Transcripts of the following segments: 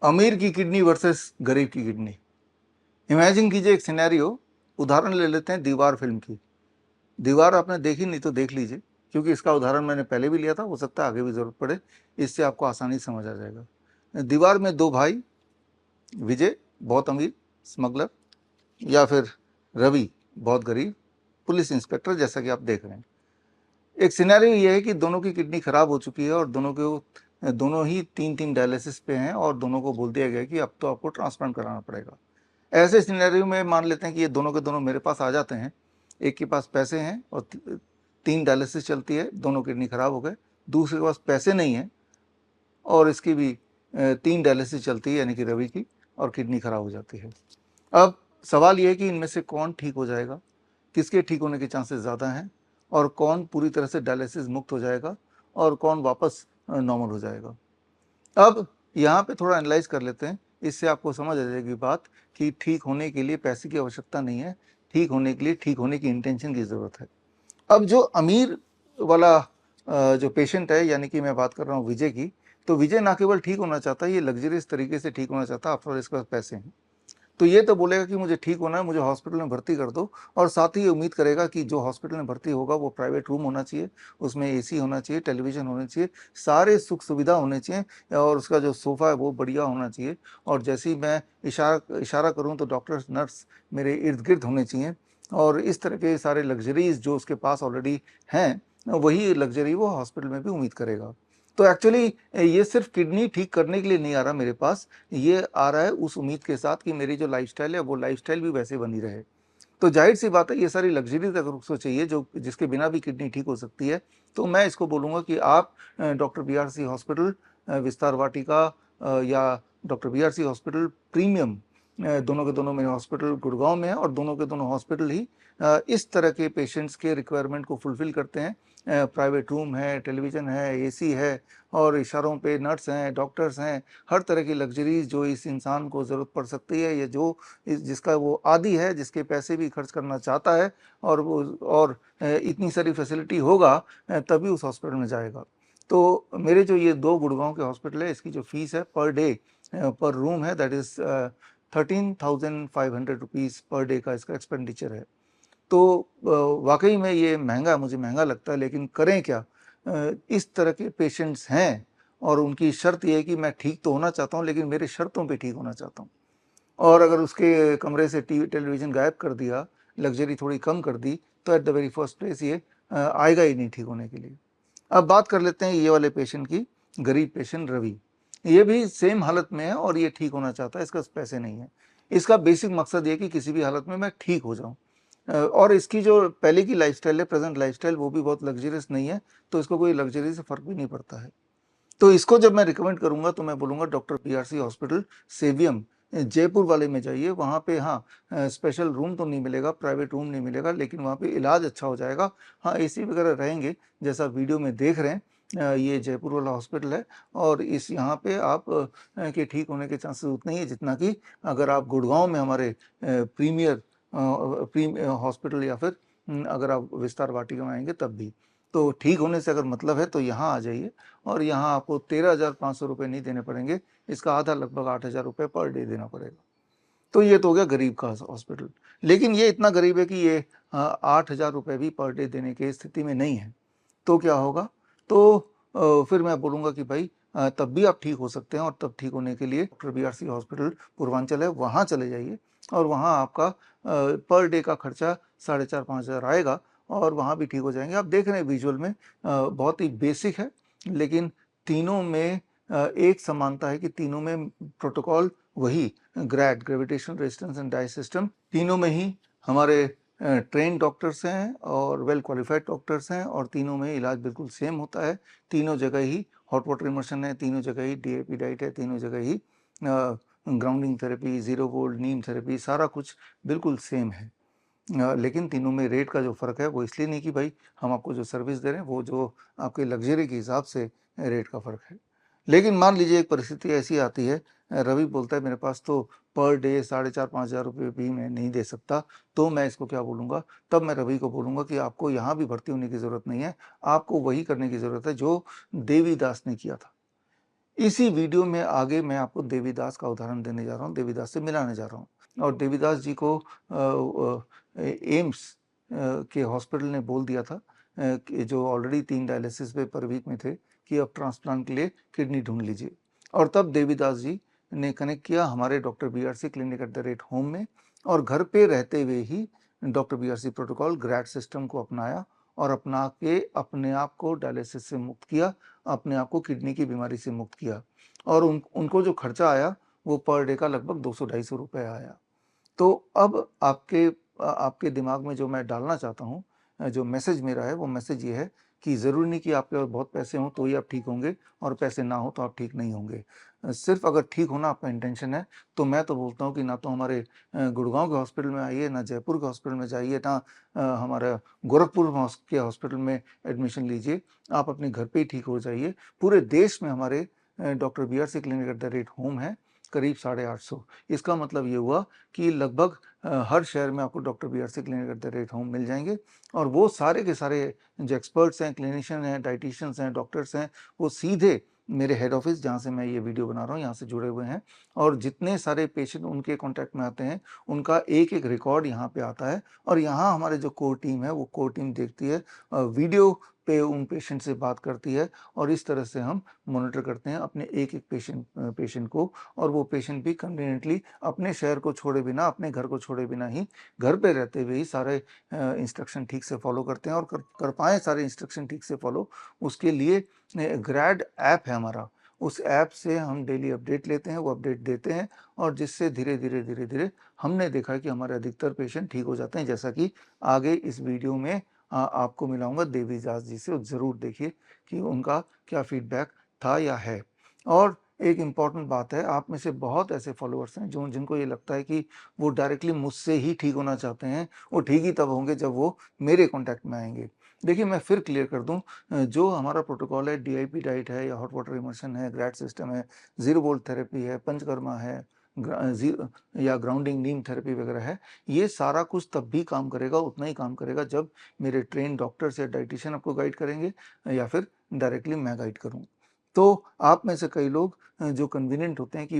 अमीर की kidney versus गरीब की किडनी। इमेजिन कीजिए एक सिनेरियो, उदाहरण ले लेते हैं दीवार फिल्म की। दीवार आपने देखी नहीं तो देख लीजिए, क्योंकि इसका उदाहरण मैंने पहले भी लिया था, हो सकता है आगे भी ज़रूरत पड़े, इससे आपको आसानी से समझ आ जाएगा। दीवार में दो भाई, विजय बहुत अमीर स्मगलर, या फिर रवि बहुत गरीब पुलिस इंस्पेक्टर, जैसा कि आप देख रहे हैं। एक सिनेरियो ये है कि दोनों की किडनी खराब हो चुकी है और दोनों ही 3-3 डायलिसिस पे हैं और दोनों को बोल दिया गया कि अब तो आपको ट्रांसप्लांट कराना पड़ेगा। ऐसे सिनेरियो में मान लेते हैं कि ये दोनों के दोनों मेरे पास आ जाते हैं। एक के पास पैसे हैं और 3 डायलिसिस चलती है, दोनों किडनी खराब हो गए। दूसरे के पास पैसे नहीं है और इसकी भी 3 डायलिसिस चलती है, यानी कि रवि की, और किडनी खराब हो जाती है। अब सवाल ये है कि इनमें से कौन ठीक हो जाएगा, किसके ठीक होने के चांसेस ज़्यादा हैं, और कौन पूरी तरह से डायलिसिस मुक्त हो जाएगा और कौन वापस नॉर्मल हो जाएगा। अब यहाँ पे थोड़ा एनालाइज कर लेते हैं, इससे आपको समझ आ जाएगी बात कि ठीक होने के लिए पैसे की आवश्यकता नहीं है, ठीक होने के लिए ठीक होने की इंटेंशन की ज़रूरत है। अब जो अमीर वाला जो पेशेंट है, यानी कि मैं बात कर रहा हूँ विजय की, तो विजय ना केवल ठीक होना चाहता है, ये लग्जरियस तरीके से ठीक होना चाहता है, आफ्टर ऑल इसके पास पैसे हैं। तो ये तो बोलेगा कि मुझे ठीक होना है, मुझे हॉस्पिटल में भर्ती कर दो, और साथ ही ये उम्मीद करेगा कि जो हॉस्पिटल में भर्ती होगा वो प्राइवेट रूम होना चाहिए, उसमें एसी होना चाहिए, टेलीविज़न होना चाहिए, सारे सुख सुविधा होने चाहिए, और उसका जो सोफ़ा है वो बढ़िया होना चाहिए, और जैसे ही मैं इशारा करूँ तो डॉक्टर्स नर्स मेरे इर्द-गिर्द होने चाहिए, और इस तरह के सारे लग्ज़रीज़ जो उसके पास ऑलरेडी हैं, वही लग्ज़री वो हॉस्पिटल में भी उम्मीद करेगा। तो एक्चुअली ये सिर्फ़ किडनी ठीक करने के लिए नहीं आ रहा मेरे पास, ये आ रहा है उस उम्मीद के साथ कि मेरी जो लाइफ़स्टाइल है वो लाइफ़स्टाइल भी वैसे बनी रहे। तो ज़ाहिर-सी बात है, ये सारी लग्ज़रीज़ अगर उसको चाहिए जो जिसके बिना भी किडनी ठीक हो सकती है, तो मैं इसको बोलूँगा कि आप डॉक्टर बीआरसी हॉस्पिटल विस्तार वाटिका या डॉक्टर बीआरसी हॉस्पिटल प्रीमियम, दोनों के दोनों मेरे हॉस्पिटल गुड़गाँव में है, और दोनों के दोनों हॉस्पिटल ही इस तरह के पेशेंट्स के रिक्वायरमेंट को फुलफ़िल करते हैं। प्राइवेट रूम है, टेलीविज़न है, एसी है, और इशारों पे नर्स हैं, डॉक्टर्स हैं, हर तरह की लग्ज़रीज़ जो इस इंसान को ज़रूरत पड़ सकती है, या जो जिसका वो आदी है, जिसके पैसे भी खर्च करना चाहता है, और इतनी सारी फैसिलिटी होगा तभी उस हॉस्पिटल में जाएगा। तो मेरे जो ये 2 गुड़गाँव के हॉस्पिटल है, इसकी जो फ़ीस है पर डे पर रूम है, that is 13,500 rupees per day का इसका एक्सपेंडिचर है। तो वाक़ई में ये मुझे महँगा लगता है, लेकिन करें क्या? इस तरह के पेशेंट्स हैं, और उनकी शर्त ये है कि मैं ठीक तो होना चाहता हूँ, लेकिन मेरे शर्तों पे ठीक होना चाहता हूँ। और अगर उसके कमरे से टीवी टेलीविज़न गायब कर दिया, लग्ज़री थोड़ी कम कर दी, तो at the very first place ये आएगा ही नहीं ठीक होने के लिए। अब बात कर लेते हैं ये वाले पेशेंट की, गरीब पेशेंट रवि। ये भी सेम हालत में है और ये ठीक होना चाहता है, इसके पास पैसे नहीं है। इसका बेसिक मकसद ये है कि किसी भी हालत में मैं ठीक हो जाऊँ। और इसकी जो पहले की लाइफ़स्टाइल है, प्रेज़ेंट लाइफ़स्टाइल, वो भी बहुत लग्ज़रियस नहीं है, तो इसको कोई लग्ज़री से फ़र्क भी नहीं पड़ता है। तो इसको जब मैं रिकमेंड करूँगा तो मैं बोलूँगा डॉक्टर बीआरसी हॉस्पिटल सेवियम जयपुर वाले में जाइए। वहाँ पे हाँ, स्पेशल रूम तो नहीं मिलेगा, प्राइवेट रूम नहीं मिलेगा, लेकिन वहाँ पे इलाज अच्छा हो जाएगा। हाँ, एसी वगैरह रहेंगे, जैसा वीडियो में देख रहे हैं। ये जयपुर वाला हॉस्पिटल है, और इस यहाँ पे आप के ठीक होने के चांसेस उतने ही है जितना कि अगर आप गुड़गाँव में हमारे प्रीमियर हॉस्पिटल, या फिर अगर आप विस्तार वाटिका में आएँगे तब भी। तो ठीक होने से अगर मतलब है तो यहाँ आ जाइए, और यहाँ आपको 13,500 रुपये नहीं देने पड़ेंगे, इसका आधा लगभग 8,000 रुपये पर डे देना पड़ेगा। तो ये तो हो गया गरीब का हॉस्पिटल। लेकिन ये इतना गरीब है कि ये 8,000 रुपये भी पर डे देने की स्थिति में नहीं है। तो क्या होगा? तो फिर मैं बोलूँगा कि भाई तब भी आप ठीक हो सकते हैं, और तब ठीक होने के लिए डॉक्टर बीआरसी हॉस्पिटल पूर्वांचल है, वहाँ चले जाइए, और वहाँ आपका पर डे का खर्चा 4,500-5,000 आएगा, और वहाँ भी ठीक हो जाएँगे। आप देख रहे हैं विजुअल में, बहुत ही बेसिक है, लेकिन तीनों में एक समानता है कि तीनों में प्रोटोकॉल वही, gravitational resistance and die system, तीनों में ही हमारे ट्रेन्ड डॉक्टर्स हैं और वेल क्वालिफाइड डॉक्टर्स हैं, और तीनों में इलाज बिल्कुल सेम होता है। तीनों जगह ही हॉट वाटर इमर्शन है, तीनों जगह ही डीएपी डाइट है, तीनों जगह ही ग्राउंडिंग थेरेपी, ज़ीरो वोल्ट नीम थेरेपी, सारा कुछ बिल्कुल सेम है। लेकिन तीनों में रेट का जो फ़र्क है वो इसलिए नहीं कि भाई हम आपको जो सर्विस दे रहे हैं वो जो आपके लग्ज़री के हिसाब से रेट का फ़र्क है। लेकिन मान लीजिए एक परिस्थिति ऐसी आती है, रवि बोलता है मेरे पास तो पर डे 4,500-5,000 रुपये भी मैं नहीं दे सकता, तो मैं इसको क्या बोलूँगा? तब मैं रवि को बोलूँगा कि आपको यहाँ भी भर्ती होने की ज़रूरत नहीं है, आपको वही करने की ज़रूरत है जो देवीदास ने किया था। इसी वीडियो में आगे मैं आपको देवीदास का उदाहरण देने जा रहा हूँ, देवीदास से मिलाने जा रहा हूँ। और देवीदास जी को एम्स के हॉस्पिटल ने बोल दिया था कि जो ऑलरेडी 3 डायलिसिस पे पर वीक में थे कि अब ट्रांसप्लांट के लिए किडनी ढूंढ लीजिए। और तब देवीदास जी ने कनेक्ट किया हमारे doctor BRC clinic at the rate home में, और घर पे रहते हुए ही डॉक्टर BRC प्रोटोकॉल ग्रैड सिस्टम को अपनाया और अपना के अपने आप को डायलिसिस से मुक्त किया, अपने आप को किडनी की बीमारी से मुक्त किया। और उनको जो खर्चा आया वो पर डे का लगभग 200-250 रुपये आया। तो अब आपके दिमाग में जो मैं डालना चाहता हूँ, जो मैसेज मेरा है वो मैसेज ये है कि ज़रूरी नहीं कि आपके पास बहुत पैसे हों तो ही आप ठीक होंगे, और पैसे ना हो तो आप ठीक नहीं होंगे। सिर्फ अगर ठीक होना आपका इंटेंशन है तो मैं तो बोलता हूँ कि ना तो हमारे गुड़गांव के हॉस्पिटल में आइए, ना जयपुर के हॉस्पिटल में जाइए, ना हमारा गोरखपुर के हॉस्पिटल में एडमिशन लीजिए, आप अपने घर पे ही ठीक हो जाइए। पूरे देश में हमारे doctor BRC clinic at the rate home है करीब 850। इसका मतलब ये हुआ कि लगभग हर शहर में आपको doctor BRC clinic at the rate home मिल जाएंगे। और वो सारे के सारे जो एक्सपर्ट्स हैं, क्लिनिशियन हैं, डाइटिशियंस हैं, डॉक्टर्स हैं, वो सीधे मेरे हेड ऑफिस जहाँ से मैं ये वीडियो बना रहा हूँ यहाँ से जुड़े हुए हैं। और जितने सारे पेशेंट उनके कांटेक्ट में आते हैं उनका एक एक रिकॉर्ड यहाँ पे आता है, और यहाँ हमारे जो कोर टीम है वो कोर टीम देखती है, वीडियो पे उन पेशेंट से बात करती है, और इस तरह से हम मॉनिटर करते हैं अपने एक एक पेशेंट को। और वो पेशेंट भी कन्वीनियंटली अपने शहर को छोड़े बिना, अपने घर को छोड़े बिना ही घर पे रहते हुए ही सारे इंस्ट्रक्शन ठीक से फॉलो करते हैं, और कर पाएँ सारे इंस्ट्रक्शन ठीक से फॉलो, उसके लिए ग्रैड ऐप है हमारा। उस ऐप से हम डेली अपडेट लेते हैं, वो अपडेट देते हैं, और जिससे धीरे-धीरे हमने देखा कि हमारे अधिकतर पेशेंट ठीक हो जाते हैं। जैसा कि आगे इस वीडियो में आपको मिलाऊँगा देवीदास जी से, ज़रूर देखिए कि उनका क्या फीडबैक था या है। और एक इम्पॉर्टेंट बात है, आप में से बहुत ऐसे फॉलोअर्स हैं जो जिनको ये लगता है कि वो डायरेक्टली मुझसे ही ठीक होना चाहते हैं, वो ठीक ही तब होंगे जब वो मेरे कॉन्टैक्ट में आएँगे। देखिए, मैं फिर क्लियर कर दूँ, जो हमारा प्रोटोकॉल है, DIP डाइट है या हॉट वाटर इमर्शन है, ग्रैड सिस्टम है, ज़ीरो बोल्ट थेरेपी है, पंचकर्मा है, या ग्राउंडिंग नीम थेरेपी वगैरह है, ये सारा कुछ तब भी काम करेगा, उतना ही काम करेगा जब मेरे ट्रेन्ड डॉक्टर्स या डाइटिशियन आपको गाइड करेंगे, या फिर डायरेक्टली मैं गाइड करूँ। तो आप में से कई लोग जो कन्वीनिएंट होते हैं कि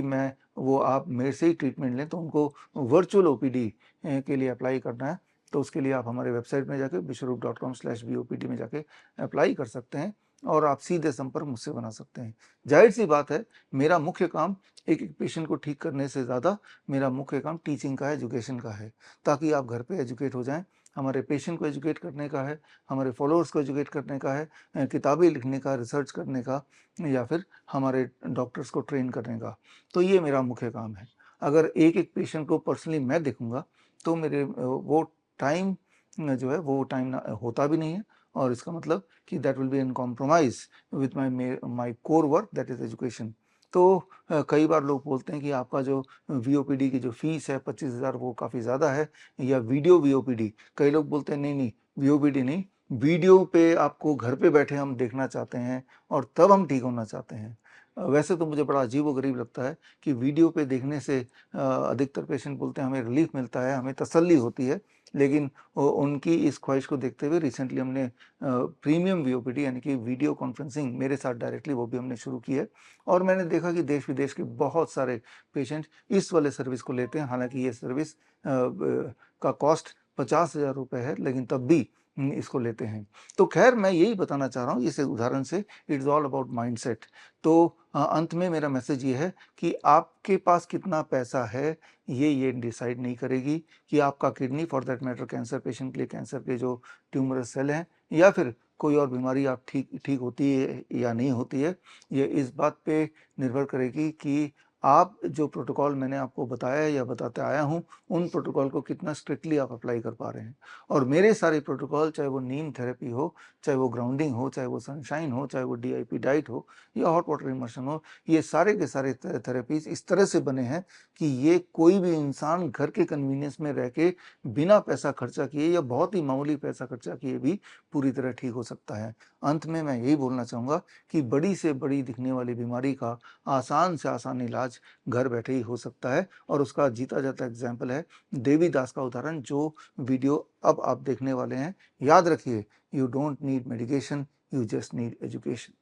आप मेरे से ही ट्रीटमेंट लें, तो उनको वर्चुअल OPD के लिए अप्लाई करना है, तो उसके लिए आप हमारे वेबसाइट में जाके vishwaroop.com/VOPD में जाके अप्लाई कर सकते हैं, और आप सीधे संपर्क मुझसे बना सकते हैं। ज़ाहिर-सी बात है, मेरा मुख्य काम एक-एक पेशेंट को ठीक करने से ज़्यादा मेरा मुख्य काम टीचिंग का है, एजुकेशन का है, ताकि आप घर पे एजुकेट हो जाएँ। हमारे पेशेंट को एजुकेट करने का है, हमारे फॉलोअर्स को एजुकेट करने का है, किताबें लिखने का, रिसर्च करने का, या फिर हमारे डॉक्टर्स को ट्रेन करने का। तो ये मेरा मुख्य काम है। अगर एक-एक पेशेंट को पर्सनली मैं देखूँगा तो मेरे वो टाइम जो है वो टाइम ना होता भी नहीं है, और इसका मतलब कि that will be in compromise with my core work, that is education. तो कई बार लोग बोलते हैं कि आपका जो VOPD की जो फ़ीस है 25,000 वो काफ़ी ज़्यादा है, या वीडियो VOPD। कई लोग बोलते हैं नहीं, VOPD नहीं, वीडियो पे आपको घर पे बैठे हम देखना चाहते हैं और तब हम ठीक होना चाहते हैं। वैसे तो मुझे बड़ा अजीब-ओ-गरीब लगता है कि वीडियो पे देखने से अधिकतर पेशेंट बोलते हैं हमें रिलीफ़ मिलता है, हमें तसल्ली होती है, लेकिन उनकी इस ख्वाहिश को देखते हुए रिसेंटली हमने प्रीमियम VOPD यानी कि वीडियो कॉन्फ्रेंसिंग मेरे साथ डायरेक्टली वो भी हमने शुरू की है, और मैंने देखा कि देश-विदेश के बहुत सारे पेशेंट इस वाले सर्विस को लेते हैं। हालाँकि ये सर्विस का कॉस्ट 50,000 रुपए है, लेकिन तब भी इसको लेते हैं। तो ख़ैर मैं यही बताना चाह रहा हूँ इस उदाहरण से, इट्स ऑल अबाउट माइंडसेट। तो अंत में मेरा मैसेज ये है कि आपके पास कितना पैसा है, ये डिसाइड नहीं करेगी कि आपका kidney, for that matter cancer patient के लिए कैंसर के जो ट्यूमरस सेल हैं, या फिर कोई और बीमारी आप ठीक ठीक होती है या नहीं होती है, ये इस बात पे निर्भर करेगी कि आप जो प्रोटोकॉल मैंने आपको बताया या बताते आया हूँ, उन प्रोटोकॉल को कितना स्ट्रिक्टली आप अप्लाई कर पा रहे हैं। और मेरे सारे प्रोटोकॉल, चाहे वो नीम थेरेपी हो, चाहे वो ग्राउंडिंग हो, चाहे वो सनशाइन हो, चाहे वो DIP डाइट हो, या हॉट वाटर इमर्शन हो, ये सारे के सारे थेरेपीज़ इस तरह से बने हैं कि ये कोई भी इंसान घर के कन्वीनियंस में रह के बिना पैसा खर्चा किए या बहुत ही मामूली पैसा खर्चा किए भी पूरी तरह ठीक हो सकता है। अंत में मैं यही बोलना चाहूँगा कि बड़ी से बड़ी दिखने वाली बीमारी का आसान से आसान इलाज घर बैठे ही हो सकता है, और उसका जीता जाता एग्ज़ाम्पल है देवीदास का उदाहरण, जो वीडियो अब आप देखने वाले हैं। याद रखिए, you don't need medication, you just need education.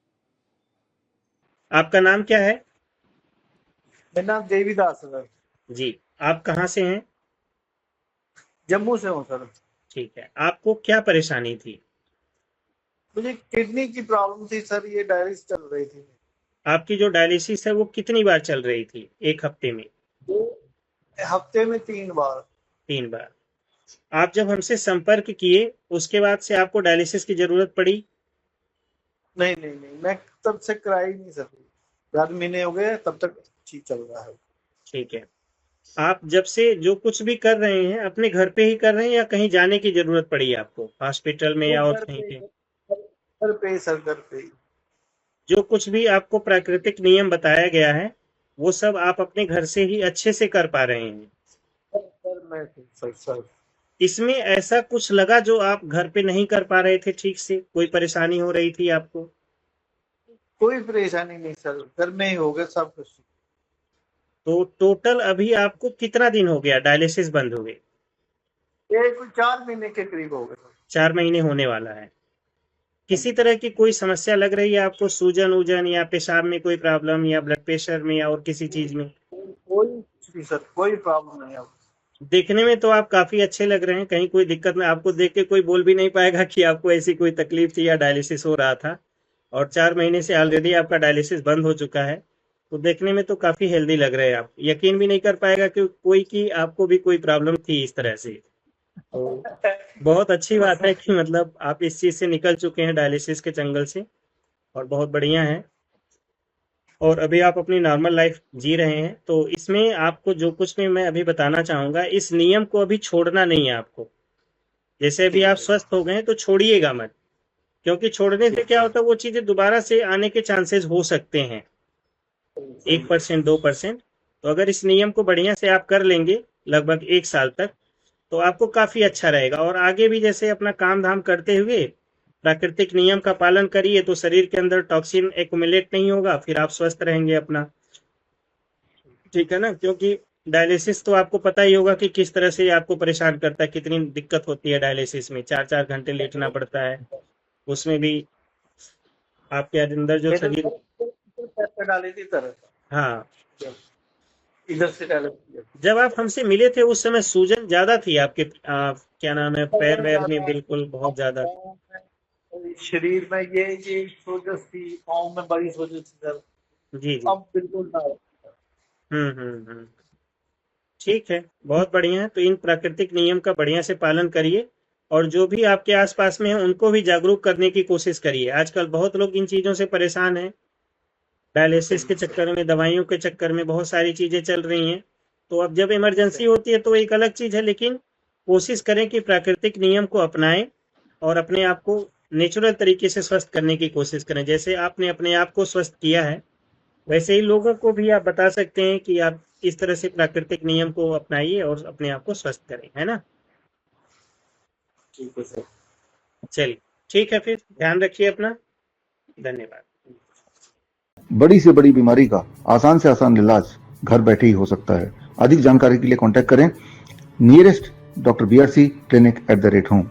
आपका नाम क्या है? मेरा नाम देवीदास है सर। जी। आप कहाँ से हैं? जम्मू से हूँ सर। ठीक है, आपको क्या परेशानी थी? मुझे किडनी की प्रॉब्लम थी सर, ये डायलिसिस चल रही थी। आपकी जो डायलिसिस है वो कितनी बार चल रही थी एक हफ्ते में? वो हफ्ते में 3 बार। 3 बार। आप जब हमसे संपर्क किए उसके बाद से आपको डायलिसिस की जरूरत पड़ी? नहीं नहीं नहीं, मैं तब से करा ही नहीं सकी। 4 महीने हो गए, तब तक ठीक चल रहा है। ठीक है। आप जब से जो कुछ भी कर रहे हैं अपने घर पे ही कर रहे हैं या कहीं जाने की जरूरत पड़ी आपको हॉस्पिटल में वो या और घर कहीं पे पे? घर पे सर, घर पे ही। जो कुछ भी आपको प्राकृतिक नियम बताया गया है वो सब आप अपने घर से ही अच्छे से कर पा रहे हैं। सर मैं सर सर इसमें ऐसा कुछ लगा जो आप घर पे नहीं कर पा रहे थे ठीक से, कोई परेशानी हो रही थी आपको? कोई परेशानी नहीं सर, घर में ही हो गया सब कुछ। तो टोटल अभी आपको कितना दिन हो गया डायलिसिस बंद हो गए? ये कोई 4 महीने के करीब हो गए सर। 4 महीने होने वाला है। किसी तरह की कोई समस्या लग रही है आपको, सूजन वूजन या पेशाब में कोई प्रॉब्लम या ब्लड प्रेशर में या और किसी चीज में? कोई कुछ नहीं सर, कोई प्रॉब्लम नहीं है। देखने में तो आप काफी अच्छे लग रहे हैं, कहीं कोई दिक्कत नहीं, आपको देख के कोई बोल भी नहीं पाएगा कि आपको ऐसी कोई तकलीफ थी या डायलिसिस हो रहा था। और 4 महीने से ऑलरेडी आपका डायलिसिस बंद हो चुका है, तो देखने में तो काफी हेल्दी लग रहे हैं आप। यकीन भी नहीं कर पाएगा कि कोई कि आपको भी कोई प्रॉब्लम थी इस तरह से। तो बहुत अच्छी बात है कि मतलब आप इस चीज से निकल चुके हैं डायलिसिस के जंगल से, और बहुत बढ़िया है। और अभी आप अपनी नॉर्मल लाइफ जी रहे हैं, तो इसमें आपको जो कुछ भी मैं अभी बताना चाहूंगा, इस नियम को अभी छोड़ना नहीं है आपको। जैसे अभी ठीक आप है। स्वस्थ हो गए हैं तो छोड़िएगा मत, क्योंकि छोड़ने से ठीक क्या है। होता है वो चीजें दोबारा से आने के चांसेस हो सकते हैं, सही 1% 2%। तो अगर इस नियम को बढ़िया से आप कर लेंगे लगभग 1 साल तक, तो आपको काफी अच्छा रहेगा। और आगे भी जैसे अपना काम धाम करते हुए प्राकृतिक नियम का पालन करिए, तो शरीर के अंदर टॉक्सिन एक्युमुलेट नहीं होगा, फिर आप स्वस्थ रहेंगे अपना। ठीक है ना? क्योंकि डायलिसिस तो आपको पता ही होगा कि किस तरह से आपको परेशान करता है, कितनी दिक्कत होती है डायलिसिस में, 4 4 घंटे लेटना पड़ता है। उसमें भी आपके अंदर जो मैंने शरीर। पैसे डाले थे तरह। हाँ। इधर से डाले थे। जब आप हमसे मिले थे उस समय सूजन ज्यादा थी आपके, क्या नाम है, पैर वैर में बिल्कुल बहुत ज्यादा? शरीर में ये सोजस थी, पाँव में बड़ी सोजस थी सर। जी जी। अब बिल्कुल ना। हम्म। ठीक है, बहुत बढ़िया है। तो इन प्राकृतिक नियम का बढ़िया से पालन करिए, और जो भी आपके आसपास में है उनको भी जागरूक करने की कोशिश करिए। आजकल बहुत लोग इन चीजों से परेशान हैं, डायलिसिस के चक्कर में, दवाइयों के चक्कर में बहुत सारी चीजें चल रही हैं। तो अब जब इमरजेंसी होती है तो एक अलग चीज है, लेकिन कोशिश करें कि प्राकृतिक नियम को अपनाएं और अपने आप को नेचुरल तरीके से स्वस्थ करने की कोशिश करें। जैसे आपने अपने आप को स्वस्थ किया है, वैसे ही लोगों को भी आप बता सकते हैं कि आप इस तरह से प्राकृतिक नियम को अपनाइए और अपने आप को स्वस्थ करें, है ना? ठीक है सर। चलिए, ठीक है, फिर ध्यान रखिए अपना। धन्यवाद। बड़ी से बड़ी बीमारी का आसान से आसान इलाज घर बैठे ही हो सकता है। अधिक जानकारी के लिए कांटेक्ट करें nearest doctor BRC clinic @home।